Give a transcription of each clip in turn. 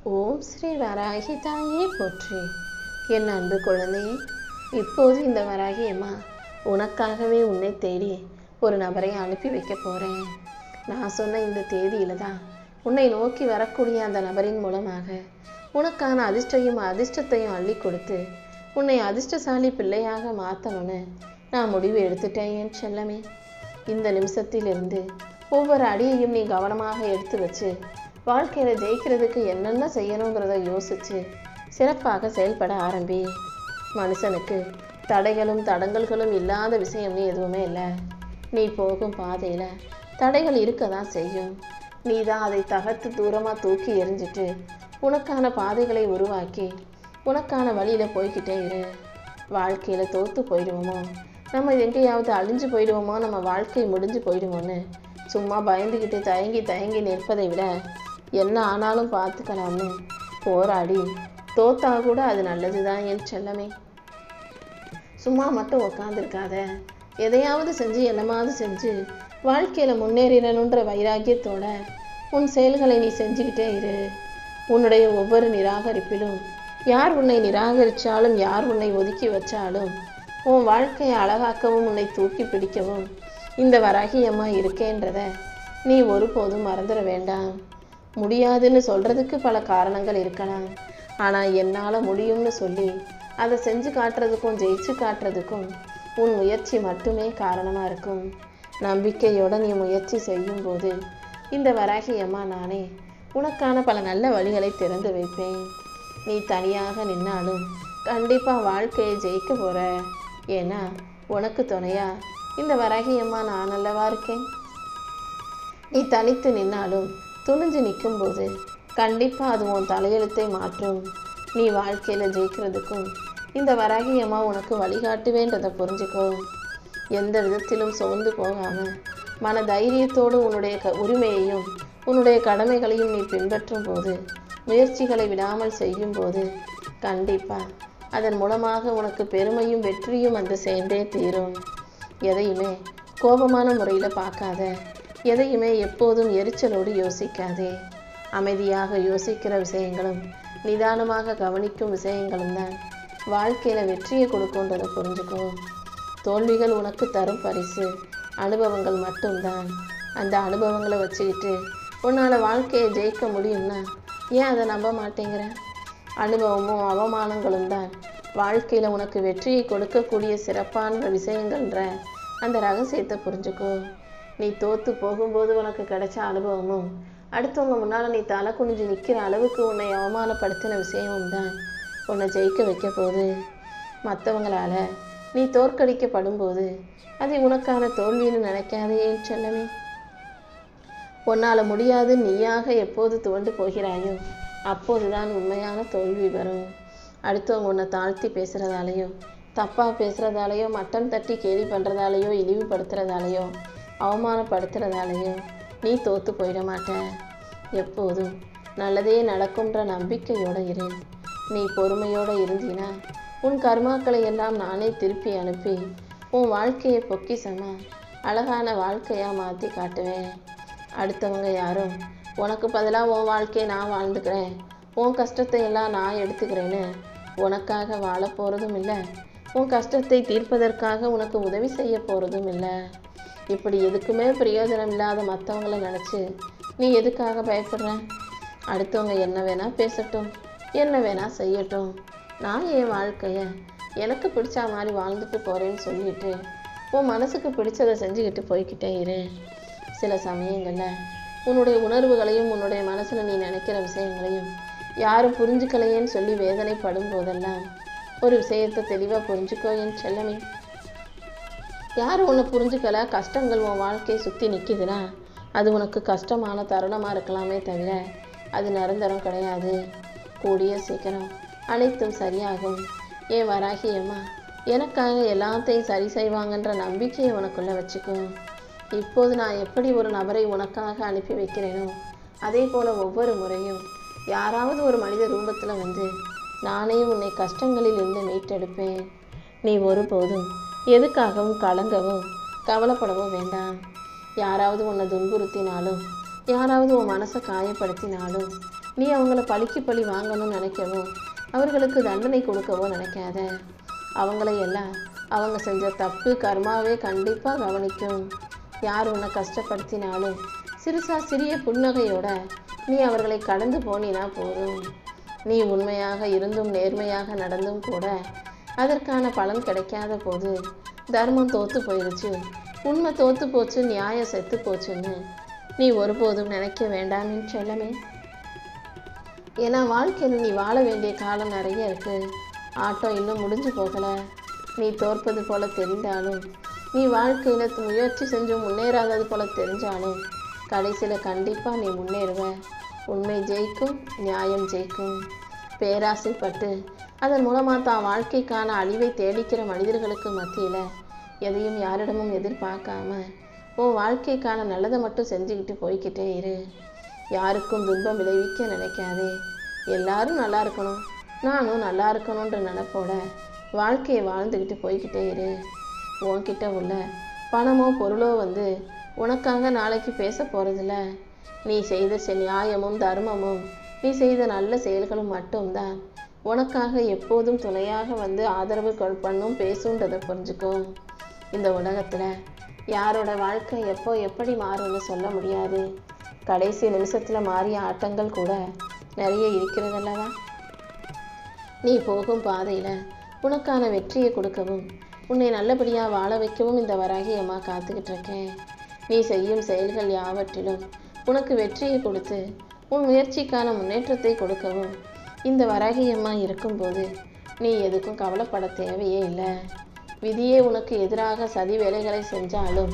ஓம் ஸ்ரீ வராகி தாயே போற்றி. என் அன்பு குழந்தையே, இப்போது இந்த வராகி அம்மா உனக்காகவே உன்னை தேடி ஒரு நபரை அனுப்பி வைக்க போகிறேன். நான் சொன்ன இந்த தேதியில தான் உன்னை நோக்கி வரக்கூடிய அந்த நபரின் மூலமாக உனக்கான அதிர்ஷ்டத்தையும் அள்ளி கொடுத்து உன்னை அதிர்ஷ்டசாலி பிள்ளையாக மாற்றணும்னு நான் முடிவு எடுத்துட்டேன் என் செல்லமே. இந்த நிமிஷத்திலிருந்து ஒவ்வொரு அடியையும் நீ கவனமாக எடுத்து வச்சு வாழ்க்கையில் ஜெயிக்கிறதுக்கு என்னென்ன செய்யணுங்கிறத யோசிச்சு சிறப்பாக செயல்பட ஆரம்பி. மனுஷனுக்கு தடைகளும் தடங்கல்களும் இல்லாத விஷயம்னு எதுவுமே இல்லை. நீ போகும் பாதையில் தடைகள் இருக்க தான் செய்யும். நீ தான் அதை தகர்த்து தூரமாக தூக்கி எறிஞ்சிட்டு உனக்கான பாதைகளை உருவாக்கி உனக்கான வழியில் போய்கிட்டே இரு. வாழ்க்கையில் தோற்று போயிடுவோமோ, நம்ம எங்கேயாவது அழிஞ்சு போயிடுவோமோ, நம்ம வாழ்க்கை முடிஞ்சு போயிடுவோன்னு சும்மா பயந்துக்கிட்டு தயங்கி நிற்பதை விட என்ன ஆனாலும் பார்த்துக்கலாம்னு போராடி தோத்தா கூட அது நல்லது தான் என் செல்லமே. சும்மா மட்டும் உக்காந்துருக்காத. எதையாவது செஞ்சு என்னமாவது செஞ்சு வாழ்க்கையில் முன்னேறிடணுன்ற வைராக்கியத்தோட உன் செயல்களை நீ செஞ்சுக்கிட்டே இரு. உன்னுடைய ஒவ்வொரு நிராகரிப்பிலும் யார் உன்னை நிராகரித்தாலும் யார் உன்னை ஒதுக்கி வச்சாலும் உன் வாழ்க்கையை அழகாக்கவும் உன்னை தூக்கி பிடிக்கவும் இந்த வராகி அம்மா இருக்கேன்றத நீ ஒருபோதும் மறந்துட வேண்டாம். முடியாதுன்னு சொல்கிறதுக்கு பல காரணங்கள் இருக்கலாம். ஆனால் என்னால் முடியும்னு சொல்லி அதை செஞ்சு காட்டுறதுக்கும் ஜெயிச்சு காட்டுறதுக்கும் உன் முயற்சி மட்டுமே காரணமாக இருக்கும். நம்பிக்கையோடு நீ முயற்சி செய்யும்போது இந்த வராகி அம்மா நானே உனக்கான பல நல்ல வழிகளை திறந்து வைப்பேன். நீ தனியாக நின்னாலும் கண்டிப்பாக வாழ்க்கையை ஜெயிக்க போகிற. ஏன்னா உனக்கு துணையா இந்த வராகி அம்மா நான் அல்லவா இருக்கேன். நீ தனித்து நின்னாலும் துணிஞ்சு நிற்கும்போது கண்டிப்பாக அது உன் தலையெழுத்தை மாற்றும். நீ வாழ்க்கையில் ஜெயிக்கிறதுக்கும் இந்த வராகி அம்மா உனக்கு வழிகாட்டுவேன்றதை புரிஞ்சுக்கோ. எந்த விதத்திலும் சோர்ந்து போகாமல் மன தைரியத்தோடு உன்னுடைய உரிமையையும் உன்னுடைய கடமைகளையும் நீ பின்பற்றும் போது, முயற்சிகளை விடாமல் செய்யும்போது கண்டிப்பாக அதன் மூலமாக உனக்கு பெருமையும் வெற்றியும் வந்து சேர்ந்தே தீரும். எதையுமே கோபமான முறையில் பார்க்காத. எதையுமே எப்போதும் எரிச்சலோடு யோசிக்காதே. அமைதியாக யோசிக்கிற விஷயங்களும் நிதானமாக கவனிக்கும் விஷயங்களும் தான் வாழ்க்கையில் வெற்றியை கொடுக்குன்றதை புரிஞ்சுக்கோ. தோல்விகள் உனக்கு தரும் பரிசு அனுபவங்கள் மட்டும்தான். அந்த அனுபவங்களை வச்சுக்கிட்டு உன்னால் வாழ்க்கையை ஜெயிக்க முடியும்னா ஏன் அதை நம்ப மாட்டேங்கிற? அனுபவமும் அவமானங்களும் தான் வாழ்க்கையில் உனக்கு வெற்றியை கொடுக்கக்கூடிய சிறப்பான விஷயங்கள்ன்ற அந்த ரகசியத்தை புரிஞ்சுக்கோ. நீ தோற்று போகும்போது உனக்கு கிடைச்ச அனுபவமும் அடுத்தவங்க முன்னால் நீ தலை குனிஞ்சு நிற்கிற அளவுக்கு உன்னை அவமானப்படுத்தின விஷயமும் தான் உன்னை ஜெயிக்க வைக்க போகுது. மற்றவங்களால் நீ தோற்கடிக்கப்படும் போது அதை உனக்கான தோல்வின்னு நினைக்காதே செல்லமே. உன்னால் முடியாது நீயாக எப்போது துவண்டு போகிறாயோ அப்போது தான் உண்மையான தோல்வி வரும். அடுத்தவங்க உன்னை தாழ்த்தி பேசுகிறதாலேயோ தப்பாக பேசுகிறதாலேயோ மட்டம் தட்டி கேலி பண்ணுறதாலேயோ இழிவுபடுத்துகிறதாலேயோ அவமானப்படுத்துகிறதாலேயோ நீ தோற்று போயிட மாட்ட. எப்போதும் நல்லதே நடக்கும்ன்ற நம்பிக்கையோடு இரு. நீ பொறுமையோடு இருந்தினா உன் கர்மாக்களை எல்லாம் நானே திருப்பி அனுப்பி உன் வாழ்க்கையை பொக்கிஷமா அழகான வாழ்க்கையாக மாற்றி காட்டுவேன். அடுத்தவங்க யாரும் உனக்கு பதிலாக உன் வாழ்க்கையை நான் வாழ்ந்துக்கிறேன், உன் கஷ்டத்தை எல்லாம் நான் எடுத்துக்கிறேன்னு உனக்காக வாழ போகிறதும் இல்லை, உன் கஷ்டத்தை தீர்ப்பதற்காக உனக்கு உதவி செய்ய போகிறதும் இல்லை. இப்படி எதுக்குமே பிரயோஜனம் இல்லாத மற்றவங்கள நினச்சி நீ எதுக்காக பயப்படுற? அடுத்தவங்க என்ன வேணால் பேசட்டும், என்ன வேணால் செய்யட்டும், நான் என் வாழ்க்கையை எனக்கு பிடிச்ச மாதிரி வாழ்ந்துட்டு போகிறேன்னு சொல்லிட்டு உன் மனசுக்கு பிடிச்சதை செஞ்சுக்கிட்டு போய்கிட்டே இரு. சில சமயங்களில் உன்னுடைய உணர்வுகளையும் உன்னுடைய மனசில் நீ நினைக்கிற விஷயங்களையும் யாரும் புரிஞ்சுக்கலையேன்னு சொல்லி வேதனைப்படும் போதெல்லாம் ஒரு விஷயத்தை தெளிவாக புரிஞ்சுக்கோ என் செல்லமே. யாரும் உன்னை புரிஞ்சுக்கல, கஷ்டங்கள் உன் வாழ்க்கையை சுற்றி நிற்கிதுன்னா அது உனக்கு கஷ்டமான தருணமாக இருக்கலாமே தவிர அது நிரந்தரம் கிடையாது. கூடிய சீக்கிரம் அனைத்தும் சரியாகும். ஏன் வராகி அம்மா எனக்காக எல்லாத்தையும் சரி செய்வாங்கன்ற நம்பிக்கையை உனக்குள்ளே வச்சுக்கோ. இப்போது நான் எப்படி ஒரு நபரை உனக்காக அனுப்பி வைக்கிறேனோ அதே போல் ஒவ்வொரு முறையும் யாராவது ஒரு மனித ரூபத்தில் வந்து நானே உன்னை கஷ்டங்களில் இருந்து மீட்டெடுப்பேன். நீ ஒருபோதும் எதுக்காகவும் கலங்கவோ கவலைப்படவோ வேண்டாம். யாராவது உன்னை துன்புறுத்தினாலும் யாராவது உன் மனசை காயப்படுத்தினாலும் நீ அவங்கள பழிக்கு பழி வாங்கணும்னு நினைக்கவோ அவர்களுக்கு தண்டனை கொடுக்கவோ நினைக்காத. அவங்களை எல்லாம் அவங்க செஞ்ச தப்பு கர்மாவே கண்டிப்பாக கவனிக்கும். யார் உன்னை கஷ்டப்படுத்தினாலும் சிறிய புன்னகையோட நீ அவர்களை கடந்து போனினா போதும். நீ உண்மையாக இருந்தும் நேர்மையாக நடந்தும் கூட அதற்கான பலன் கிடைக்காத போது தர்மம் தோத்து போயிடுச்சு, உண்மை தோத்து போச்சு, நியாயம் செத்து போச்சுன்னு நீ ஒருபோதும் நினைக்க வேண்டாம் என் செல்லமே. ஏன்னா வாழ்க்கையில் நீ வாழ வேண்டிய காலம் நிறைய இருக்கு. ஆட்டம் இன்னும் முடிஞ்சு போகலை. நீ தோற்பது போல தெரிந்தாலும், நீ வாழ்க்கையில் முயற்சி செஞ்சும் முன்னேறாதது போல தெரிஞ்சாலும் கடைசியில் கண்டிப்பாக நீ முன்னேறுவ. உண்மை ஜெயிக்கும், நியாயம் ஜெயிக்கும். பேராசைப்பட்டு அதன் மூலமாக தான் வாழ்க்கைக்கான அழிவை தேடிக்கிற மனிதர்களுக்கு மத்தியில் எதையும் யாரிடமும் எதிர்பார்க்காம உன் வாழ்க்கைக்கான நல்லதை மட்டும் செஞ்சுக்கிட்டு போய்கிட்டே இரு. யாருக்கும் துன்பம் விளைவிக்க நினைக்காதே. எல்லாரும் நல்லா இருக்கணும், நானும் நல்லா இருக்கணுன்ற நினைப்போட வாழ்க்கையை வாழ்ந்துக்கிட்டு போய்கிட்டே இரு. உன்கிட்ட உள்ள பணமோ பொருளோ உனக்காக நாளைக்கு பேச போகிறதில்ல. நீ செய்த நியாயமும் தர்மமும் நீ செய்த நல்ல செயல்களும் மட்டும்தான் உனக்காக எப்போதும் துணையாக ஆதரவு பண்ணும் பேசுன்றதை புரிஞ்சுக்கோ. இந்த உலகத்தில் யாரோட வாழ்க்கை எப்போ எப்படி மாறும்னு சொல்ல முடியாது. கடைசி நிமிஷத்தில் மாறிய ஆட்டங்கள் கூட நிறைய இருக்கிறதல்லவா. நீ போகும் பாதையில் உனக்கான வெற்றியை கொடுக்கவும் உன்னை நல்லபடியாக வாழ வைக்கவும் இந்த வராகி அம்மா காத்துக்கிட்டு இருக்கேன். நீ செய்யும் செயல்கள் யாவற்றிலும் உனக்கு வெற்றியை கொடுத்து உன் முயற்சிக்கான முன்னேற்றத்தை கொடுக்கவும் இந்த வராகி அம்மா இருக்கும்போது நீ எதுக்கும் கவலைப்பட தேவையே இல்லை. விதியே உனக்கு எதிராக சதி வேலைகளை செஞ்சாலும்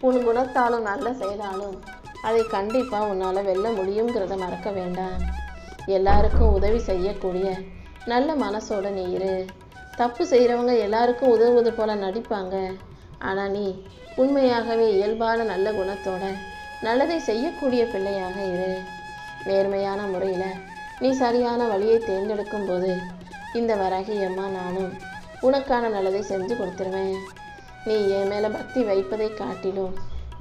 உன் குணத்தாலும் நல்ல செய்தாலும் அதை கண்டிப்பாக உன்னால் வெல்ல முடியுங்கிறத மறக்க வேண்டாம். எல்லாருக்கும் உதவி செய்யக்கூடிய நல்ல மனசோட நீ இரு. தப்பு செய்கிறவங்க எல்லாருக்கும் உதவுவது போல நடிப்பாங்க. ஆனால் நீ உண்மையாகவே இயல்பான நல்ல குணத்தோட நல்லதை செய்யக்கூடிய பிள்ளையாக இரு. நேர்மையான முறையில் நீ சரியான வழியை தேர்ந்தெடுக்கும் போது இந்த வராகி அம்மா நானும் உனக்கான நல்லதை செஞ்சு கொடுத்துருவேன். நீ என் மேலே பக்தி வைப்பதை காட்டிலும்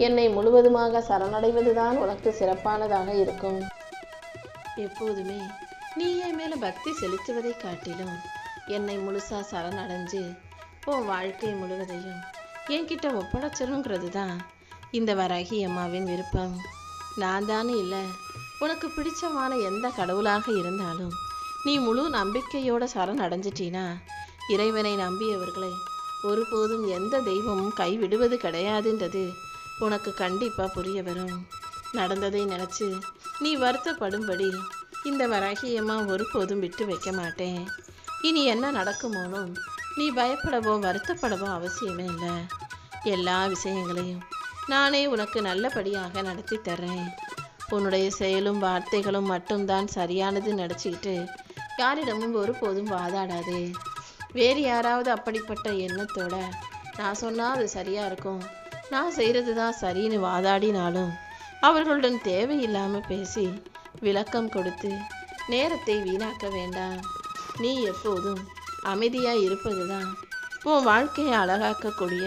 என்னை முழுவதுமாக சரணடைவது தான் உனக்கு சிறப்பானதாக இருக்கும். எப்போதுமே நீ என் மேலே பக்தி செலுத்துவதை காட்டிலும் என்னை முழுசாக சரணடைஞ்சு உன் வாழ்க்கை முழுவதையும் என்கிட்ட ஒப்படைச்சிருங்கிறது தான் இந்த வராகி அம்மாவின் விருப்பம். நான் தானே இல்லை, உனக்கு பிடிச்சமான எந்த கடவுளாக இருந்தாலும் நீ முழு நம்பிக்கையோட சரணடைஞ்சிட்டினா இறைவனை நம்பியவர்களை ஒருபோதும் எந்த தெய்வமும் கைவிடுவது கிடையாதுன்றது உனக்கு கண்டிப்பாக புரிய வரும். நடந்ததை நினச்சி நீ வருத்தப்படும்படி இந்த வராகியம்மா ஒருபோதும் விட்டு வைக்க மாட்டேன். இனி என்ன நடக்குமோனோ நீ பயப்படவோ வருத்தப்படவோ அவசியமே இல்லை. எல்லா விஷயங்களையும் நானே உனக்கு நல்லபடியாக நடத்தி தர்றேன். உன்னுடைய செயலும் வார்த்தைகளும் மட்டும்தான் சரியானது நினச்சிக்கிட்டு யாரிடமும் ஒருபோதும் வாதாடாதே. வேறு யாராவது அப்படிப்பட்ட எண்ணத்தோட நான் சொன்னால் அது சரியாக இருக்கும், நான் செய்கிறது தான் சரின்னு வாதாடினாலும் அவர்களுடன் தேவையில்லாமல் பேசி விளக்கம் கொடுத்து நேரத்தை வீணாக்க வேண்டாம். நீ எப்போதும் அமைதியாக இருப்பது தான் உன் வாழ்க்கையை அழகாக்கக்கூடிய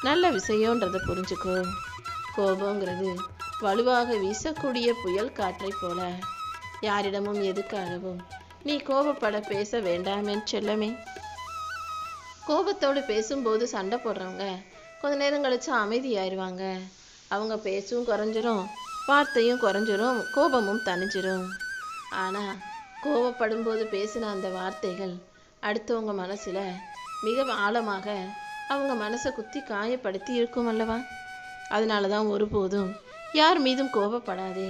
நல்ல விஷயன்றதை புரிஞ்சுக்கோ. கோபங்கிறது வலுவாக வீசக்கூடிய புயல் காற்றை போல. யாரிடமும் எதுக்காகவும் நீ கோபப்பட பேச வேண்டாமேன்னு செல்லமே. கோபத்தோடு பேசும்போது சண்டை போடுறவங்க கொஞ்ச நேரம் கழிச்சு அமைதியாயிருவாங்க. அவங்க பேச்சும் குறைஞ்சிரும், வார்த்தையும் குறைஞ்சிரும், கோபமும் தணிஞ்சிரும். ஆனால் கோபப்படும் போது பேசின அந்த வார்த்தைகள் அடுத்தவங்க மனசில் மிக ஆழமாக அவங்க மனசை குத்தி காயப்படுத்தி இருக்கும் அல்லவா. அதனால தான் ஒருபோதும் யார் மீதும் கோபப்படாதே.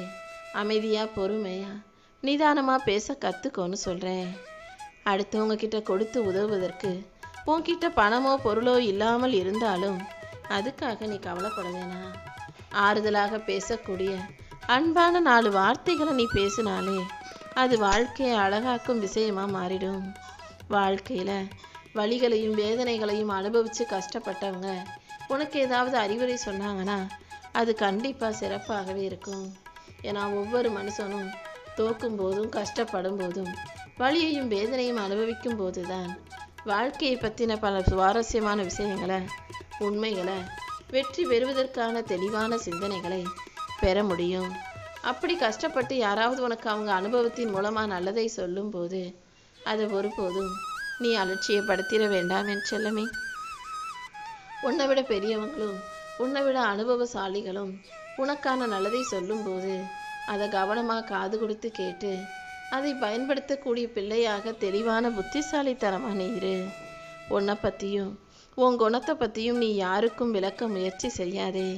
அமைதியாக பொறுமையாக நிதானமாக பேச கற்றுக்கோன்னு சொல்கிறேன். அடுத்தவங்க கிட்ட கொடுத்து உதவுவதற்கு உன்கிட்ட பணமோ பொருளோ இல்லாமல் இருந்தாலும் அதுக்காக நீ கவலைப்பட வேணாம். ஆறுதலாக பேசக்கூடிய அன்பான 4 வார்த்தைகளை நீ பேசினாலே அது வாழ்க்கையை அழகாக்கும் விஷயமா மாறிடும். வாழ்க்கையில் வலிகளையும் வேதனைகளையும் அனுபவித்து கஷ்டப்பட்டவங்க உனக்கு ஏதாவது அறிவுரை சொன்னாங்கன்னா அது கண்டிப்பாக சிறப்பாகவே இருக்கும். ஏன்னா ஒவ்வொரு மனுஷனும் தோக்கும் போதும் கஷ்டப்படும் போதும் வலியையும் வேதனையும் அனுபவிக்கும் போது தான் வாழ்க்கையை பற்றின பல சுவாரஸ்யமான விஷயங்களை, உண்மைகளை, வெற்றி பெறுவதற்கான தெளிவான சிந்தனைகளை பெற முடியும். அப்படி கஷ்டப்பட்டு யாராவது உனக்கு அவங்க அனுபவத்தின் மூலமாக நல்லதை சொல்லும்போது அதை ஒருபோதும் நீ அலட்சியப்படுத்திட வேண்டாம் என் செல்லமே. உன்னை விட பெரியவங்களும் உன்னை விட அனுபவசாலிகளும் உனக்கான நல்லதை சொல்லும்போது அதை கவனமாக காது கொடுத்து கேட்டு அதை பயன்படுத்தக்கூடிய பிள்ளையாக தெளிவான புத்திசாலித்தனமான இரு. உன்னை பற்றியும் உன் குணத்தை பற்றியும் நீ யாருக்கும் விளக்க முயற்சி செய்யாதே.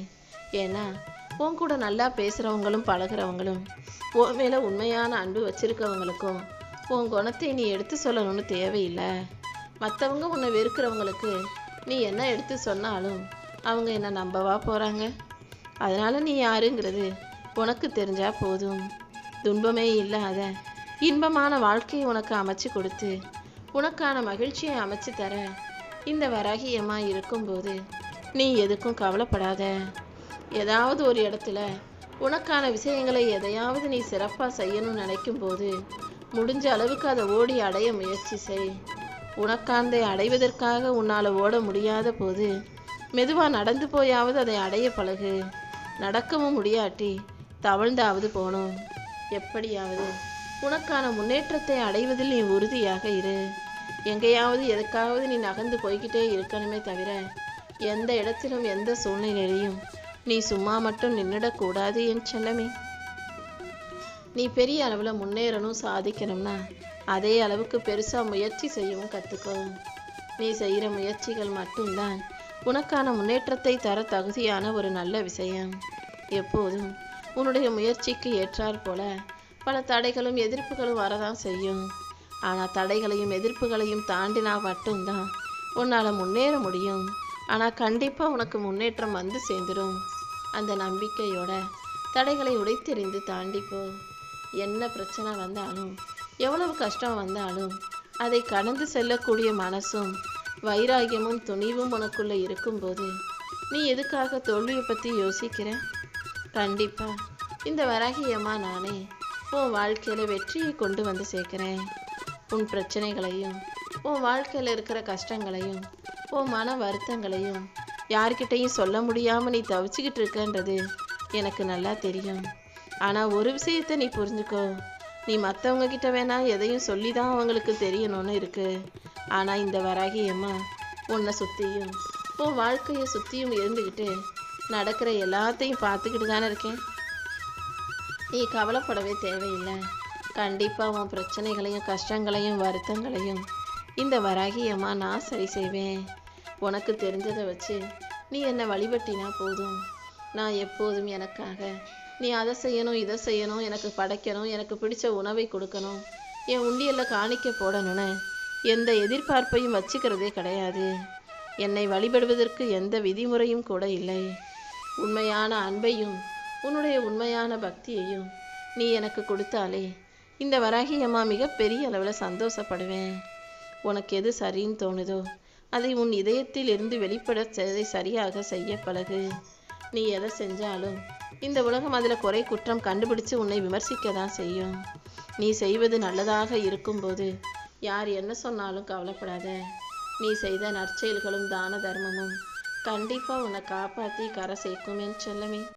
ஏன்னா உன் கூட நல்லா பேசுகிறவங்களும் பழகிறவங்களும் உன் மேலே உண்மையான அன்பு வச்சிருக்கவங்களுக்கும் உன் குணத்தை நீ எடுத்து சொல்லணும்னு தேவையில்லை. மற்றவங்க உன்னை வெறுக்கிறவங்களுக்கு நீ என்ன எடுத்து சொன்னாலும் அவங்க என்ன நம்பவா போகிறாங்க? அதனால் நீ யாருங்கிறது உனக்கு தெரிஞ்சா போதும். துன்பமே இல்லாத இன்பமான வாழ்க்கையை உனக்கு அமைச்சு கொடுத்து உனக்கான மகிழ்ச்சியை அமைச்சு தர இந்த வராகியம்மா இருக்கும்போது நீ எதுக்கும் கவலைப்படாத. ஏதாவது ஒரு இடத்துல உனக்கான விஷயங்களை எதையாவது நீ சிறப்பாக செய்யணும்னு நினைக்கும் போது முடிஞ்ச அளவுக்கு அதை ஓடி அடைய முயற்சி செய். உனக்கானதை அடைவதற்காக உன்னால் ஓட முடியாத போது மெதுவாக நடந்து போயாவது அதை அடைய பழகு. நடக்கவும் முடியாட்டி தவழ்ந்தாவது போகணும். எப்படியாவது உனக்கான முன்னேற்றத்தை அடைவதில் நீ உறுதியாக இரு. எங்கேயாவது எதுக்காவது நீ நகர்ந்து போய்கிட்டே இருக்கணுமே தவிர எந்த இடத்திலும் எந்த சூழ்நிலையிலையும் நீ சும்மா மட்டும் நின்றுடக்கூடாது என் செல்லமே. நீ பெரிய அளவில் முன்னேறணும் சாதிக்கணும்னா அதே அளவுக்கு பெருசாக முயற்சி செய்யவும் கற்றுக்கோ. நீ செய்கிற முயற்சிகள் மட்டும்தான் உனக்கான முன்னேற்றத்தை தர தகுதியான ஒரு நல்ல விஷயம். எப்போதும் உன்னுடைய முயற்சிக்கு ஏற்றாற் போல பல தடைகளும் எதிர்ப்புகளும் வரதான் செய்யும். ஆனால் தடைகளையும் எதிர்ப்புகளையும் தாண்டினா மட்டும்தான் உன்னால் முன்னேற முடியும். ஆனால் கண்டிப்பாக உனக்கு முன்னேற்றம் வந்து சேர்ந்துடும். அந்த நம்பிக்கையோட தடைகளை உடைத்தெறிந்து தாண்டிப்போ. என்ன பிரச்சனை வந்தாலும் எவ்வளவு கஷ்டம் வந்தாலும் அதை கடந்து செல்லக்கூடிய மனசும் வைராகியமும் துணிவும் உனக்குள்ளே இருக்கும்போது நீ எதுக்காக தோல்வியை பற்றி யோசிக்கிற? கண்டிப்பா இந்த வராகியம்மா நானே உன் வாழ்க்கையில் வெற்றியை கொண்டு வந்து சேர்க்கிறேன். உன் பிரச்சனைகளையும் உன் வாழ்க்கையில் இருக்கிற கஷ்டங்களையும் உன் மன வருத்தங்களையும் யார்கிட்டையும் சொல்ல முடியாமல் நீ தவிச்சுக்கிட்டு இருக்கன்றது எனக்கு நல்லா தெரியும். ஆனால் ஒரு விஷயத்தை நீ புரிஞ்சுக்கோ. நீ மற்றவங்க கிட்ட வேணா எதையும் சொல்லி தான் அவங்களுக்கு தெரியணும்னு இருக்கு. ஆனால் இந்த வராகியம்மா உன்னை சுற்றியும் உன் வாழ்க்கையை சுற்றியும் இருந்துக்கிட்டு நடக்கிற எல்லாத்தையும் பார்த்துக்கிட்டு தானே இருக்கேன். நீ கவலைப்படவே தேவையில்லை. கண்டிப்பாக உன் பிரச்சனைகளையும் கஷ்டங்களையும் வருத்தங்களையும் இந்த வராகியம்மா நான் சரி செய்வேன். உனக்கு தெரிஞ்சதை வச்சு நீ என்னை வழிபட்டினா போதும். நான் எப்போதும் எனக்காக நீ அதை செய்யணும் இதை செய்யணும், எனக்கு படைக்கணும், எனக்கு பிடிச்ச உணவை கொடுக்கணும், என் உண்டியலில் காணிக்க போடணும்னு எந்த எதிர்பார்ப்பையும் வச்சுக்கிறதே கிடையாது. என்னை வழிபடுவதற்கு எந்த விதிமுறையும் கூட இல்லை. உண்மையான அன்பையும் உன்னுடைய உண்மையான பக்தியையும் நீ எனக்கு கொடுத்தாலே இந்த வராகியம்மா மிகப்பெரிய அளவில் சந்தோஷப்படுவேன். உனக்கு எது சரின்னு தோணுதோ அதை உன் இதயத்தில் இருந்து வெளிப்பட சரியாக செய்ய பழகு. நீ எதை செஞ்சாலும் இந்த உலகம் அதில் குறை குற்றம் கண்டுபிடிச்சு உன்னை விமர்சிக்க தான் செய்யும். நீ செய்வது நல்லதாக இருக்கும்போது யார் என்ன சொன்னாலும் கவலைப்படாத. நீ செய்த நற்செயல்களும் தான தர்மமும் கண்டிப்பாக உன்னை காப்பாற்றி கரை சேர்க்கும் என் செல்லமே.